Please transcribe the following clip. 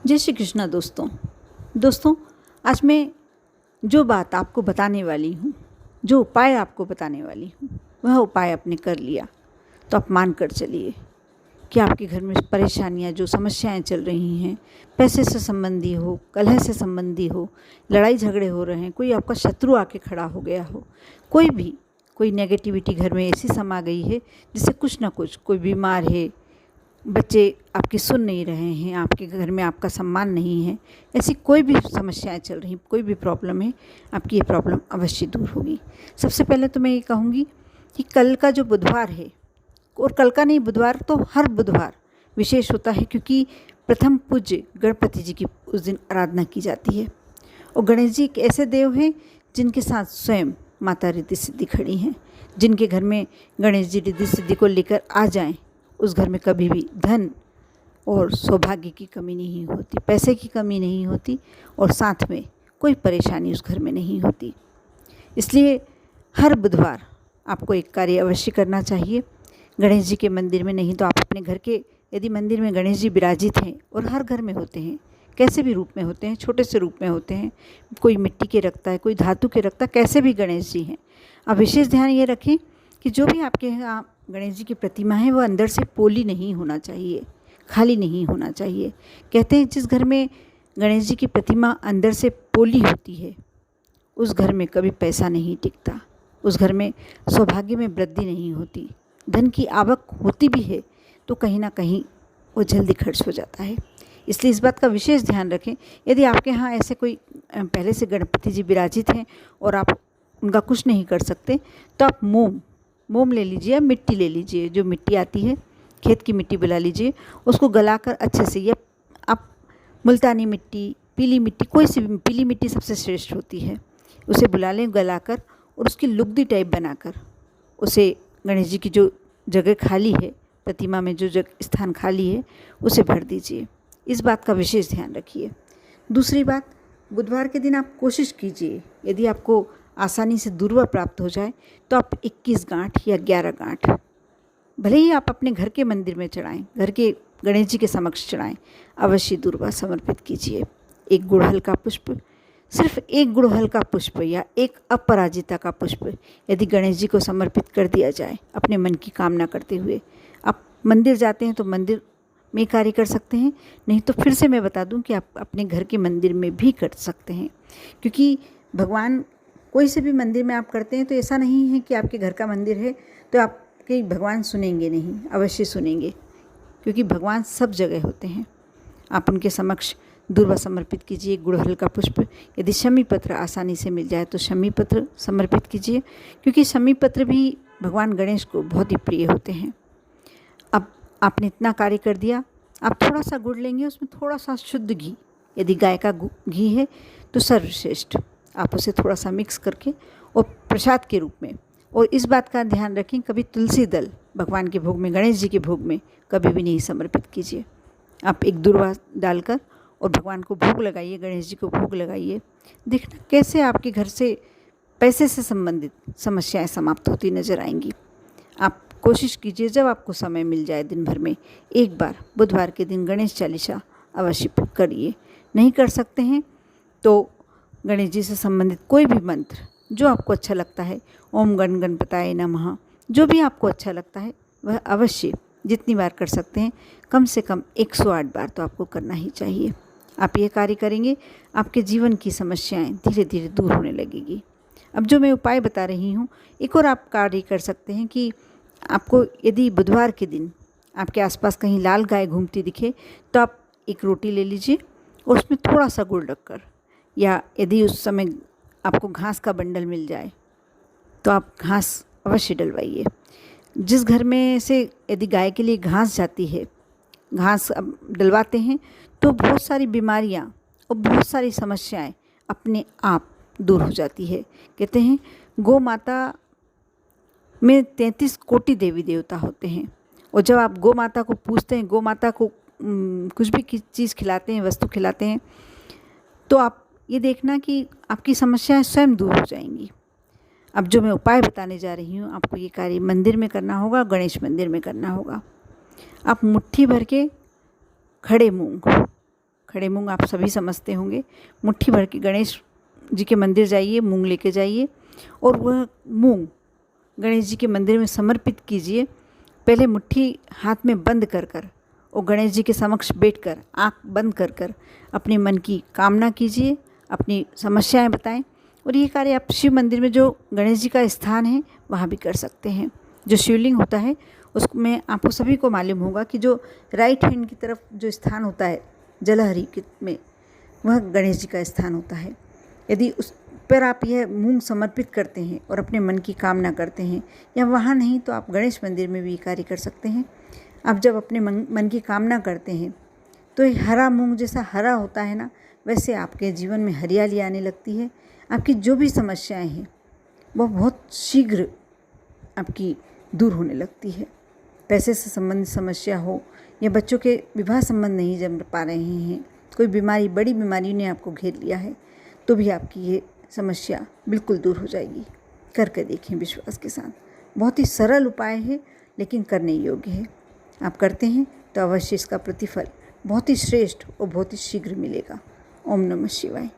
जय श्री कृष्णा दोस्तों आज मैं जो बात आपको बताने वाली हूँ, जो उपाय आपको बताने वाली हूँ, वह उपाय आपने कर लिया तो आप मान कर चलिए कि आपके घर में परेशानियाँ, जो समस्याएं चल रही हैं, पैसे से संबंधी हो, कलह से संबंधी हो, लड़ाई झगड़े हो रहे हैं, कोई आपका शत्रु आके खड़ा हो गया हो, कोई नेगेटिविटी घर में ऐसी समा गई है जिससे कुछ ना कुछ, कोई बीमार है, बच्चे आपकी सुन नहीं रहे हैं, आपके घर में आपका सम्मान नहीं है, ऐसी कोई भी समस्याएं चल रही, कोई भी प्रॉब्लम है, आपकी ये प्रॉब्लम अवश्य दूर होगी। सबसे पहले तो मैं ये कहूँगी कि कल का जो बुधवार है, और कल का नहीं, बुधवार तो हर बुधवार विशेष होता है, क्योंकि प्रथम पूज्य गणपति जी की उस दिन आराधना की जाती है। और गणेश जी एक ऐसे देव हैं जिनके साथ स्वयं माता रिद्धि सिद्धि खड़ी हैं। जिनके घर में गणेश जी रिद्धि सिद्धि को लेकर आ जाएं, उस घर में कभी भी धन और सौभाग्य की कमी नहीं होती, पैसे की कमी नहीं होती, और साथ में कोई परेशानी उस घर में नहीं होती। इसलिए हर बुधवार आपको एक कार्य अवश्य करना चाहिए। गणेश जी के मंदिर में नहीं तो आप अपने घर के, यदि मंदिर में गणेश जी विराजित हैं, और हर घर में होते हैं, कैसे भी रूप में होते हैं, छोटे से रूप में होते हैं, कोई मिट्टी के रखता है, कोई धातु के रखता है, कैसे भी गणेश जी हैं, आप विशेष ध्यान ये रखें कि जो भी आपके यहाँ गणेश जी की प्रतिमा है वो अंदर से पोली नहीं होना चाहिए, खाली नहीं होना चाहिए। कहते हैं जिस घर में गणेश जी की प्रतिमा अंदर से पोली होती है, उस घर में कभी पैसा नहीं टिकता, उस घर में सौभाग्य में वृद्धि नहीं होती, धन की आवक होती भी है तो कहीं ना कहीं वो जल्दी खर्च हो जाता है। इसलिए इस बात का विशेष ध्यान रखें। यदि आपके यहाँ ऐसे कोई पहले से गणपति जी विराजित हैं और आप उनका कुछ नहीं कर सकते, तो आप मोम ले लीजिए, मिट्टी ले लीजिए, जो मिट्टी आती है खेत की मिट्टी बुला लीजिए, उसको गलाकर अच्छे से, या आप मुल्तानी मिट्टी, पीली मिट्टी, कोई सी भी, पीली मिट्टी सबसे श्रेष्ठ होती है, उसे बुला लें गलाकर, और उसकी लुगदी टाइप बनाकर उसे गणेश जी की जो जगह खाली है, प्रतिमा में जो जगह स्थान खाली है, उसे भर दीजिए। इस बात का विशेष ध्यान रखिए। दूसरी बात, बुधवार के दिन आप कोशिश कीजिए, यदि आपको आसानी से दूर्वा प्राप्त हो जाए तो आप 21 गांठ या 11 गांठ, भले ही आप अपने घर के मंदिर में चढ़ाएं, घर के गणेश जी के समक्ष चढ़ाएं, अवश्य दूर्वा समर्पित कीजिए। एक गुड़हल का पुष्प, सिर्फ एक गुड़हल का पुष्प या एक अपराजिता का पुष्प यदि गणेश जी को समर्पित कर दिया जाए, अपने मन की कामना करते हुए, आप मंदिर जाते हैं तो मंदिर में कार्य कर सकते हैं, नहीं तो फिर से मैं बता दूं कि आप अपने घर के मंदिर में भी कर सकते हैं। क्योंकि भगवान, कोई से भी मंदिर में आप करते हैं तो ऐसा नहीं है कि आपके घर का मंदिर है तो आपके भगवान सुनेंगे नहीं, अवश्य सुनेंगे, क्योंकि भगवान सब जगह होते हैं। आप उनके समक्ष दूर्वा समर्पित कीजिए, गुड़हल का पुष्प, यदि शमी पत्र आसानी से मिल जाए तो शमी पत्र समर्पित कीजिए, क्योंकि शमी पत्र भी भगवान गणेश को बहुत ही प्रिय होते हैं। अब आपने इतना कार्य कर दिया, आप थोड़ा सा गुड़ लेंगे, उसमें थोड़ा सा शुद्ध घी, यदि गाय का घी है तो सर्वश्रेष्ठ, आप उसे थोड़ा सा मिक्स करके और प्रसाद के रूप में, और इस बात का ध्यान रखें, कभी तुलसी दल भगवान के भोग में, गणेश जी के भोग में कभी भी नहीं समर्पित कीजिए। आप एक दूर्वा डालकर और भगवान को भोग लगाइए, गणेश जी को भोग लगाइए, देखना कैसे आपके घर से पैसे से संबंधित समस्याएं समाप्त होती नजर आएंगी। आप कोशिश कीजिए, जब आपको समय मिल जाए दिन भर में एक बार बुधवार के दिन गणेश चालीसा अवश्य करिए। नहीं कर सकते हैं तो गणेश जी से संबंधित कोई भी मंत्र जो आपको अच्छा लगता है, ओम गण गणपताय नमः, जो भी आपको अच्छा लगता है वह अवश्य जितनी बार कर सकते हैं, कम से कम 108 बार तो आपको करना ही चाहिए। आप ये कार्य करेंगे, आपके जीवन की समस्याएं धीरे धीरे दूर होने लगेगी। अब जो मैं उपाय बता रही हूँ, एक और आप कार्य कर सकते हैं कि आपको यदि बुधवार के दिन आपके आसपास कहीं लाल गाय घूमती दिखे तो आप एक रोटी ले लीजिए और उसमें थोड़ा सा गुड़ रखकर, या यदि उस समय आपको घास का बंडल मिल जाए तो आप घास अवश्य डलवाइए। जिस घर में से यदि गाय के लिए घास जाती है, घास अब डलवाते हैं तो बहुत सारी बीमारियां और बहुत सारी समस्याएं अपने आप दूर हो जाती है। कहते हैं गौ माता में 33 कोटि देवी देवता होते हैं, और जब आप गौ माता को पूजते हैं, गौ माता को कुछ भी चीज़ खिलाते हैं, वस्तु खिलाते हैं, तो आप ये देखना कि आपकी समस्याएं स्वयं दूर हो जाएंगी। अब जो मैं उपाय बताने जा रही हूँ, आपको ये कार्य मंदिर में करना होगा, गणेश मंदिर में करना होगा। आप मुट्ठी भर के खड़े मूंग आप सभी समझते होंगे। मुट्ठी भर के गणेश जी के मंदिर जाइए, मूंग लेके जाइए और वह मूंग गणेश जी के मंदिर में समर्पित कीजिए। पहले मुट्ठी हाथ में बंद कर कर और गणेश जी के समक्ष बैठकर आँख बंद कर कर अपने मन की कामना कीजिए, अपनी समस्याएं बताएं। और ये कार्य आप शिव मंदिर में जो गणेश जी का स्थान है वहाँ भी कर सकते हैं। जो शिवलिंग होता है उसमें आपको सभी को मालूम होगा कि जो राइट हैंड की तरफ जो स्थान होता है जलहरी में, वह गणेश जी का स्थान होता है। यदि उस पर आप यह मूंग समर्पित करते हैं और अपने मन की कामना करते हैं, या वहाँ नहीं तो आप गणेश मंदिर में भी कार्य कर सकते हैं। आप जब अपने मन की कामना करते हैं तो ये हरा मूंग जैसा हरा होता है ना, वैसे आपके जीवन में हरियाली आने लगती है। आपकी जो भी समस्याएं हैं वो बहुत शीघ्र आपकी दूर होने लगती है। पैसे से संबंधित समस्या हो या बच्चों के विवाह संबंध नहीं जम पा रहे हैं, कोई बीमारी, बड़ी बीमारी ने आपको घेर लिया है, तो भी आपकी ये समस्या बिल्कुल दूर हो जाएगी। करके देखें विश्वास के साथ। बहुत ही सरल उपाय है लेकिन करने योग्य है। आप करते हैं तो अवश्य इसका प्रतिफल बहुत ही श्रेष्ठ और बहुत ही शीघ्र मिलेगा। ओम नमः शिवाय।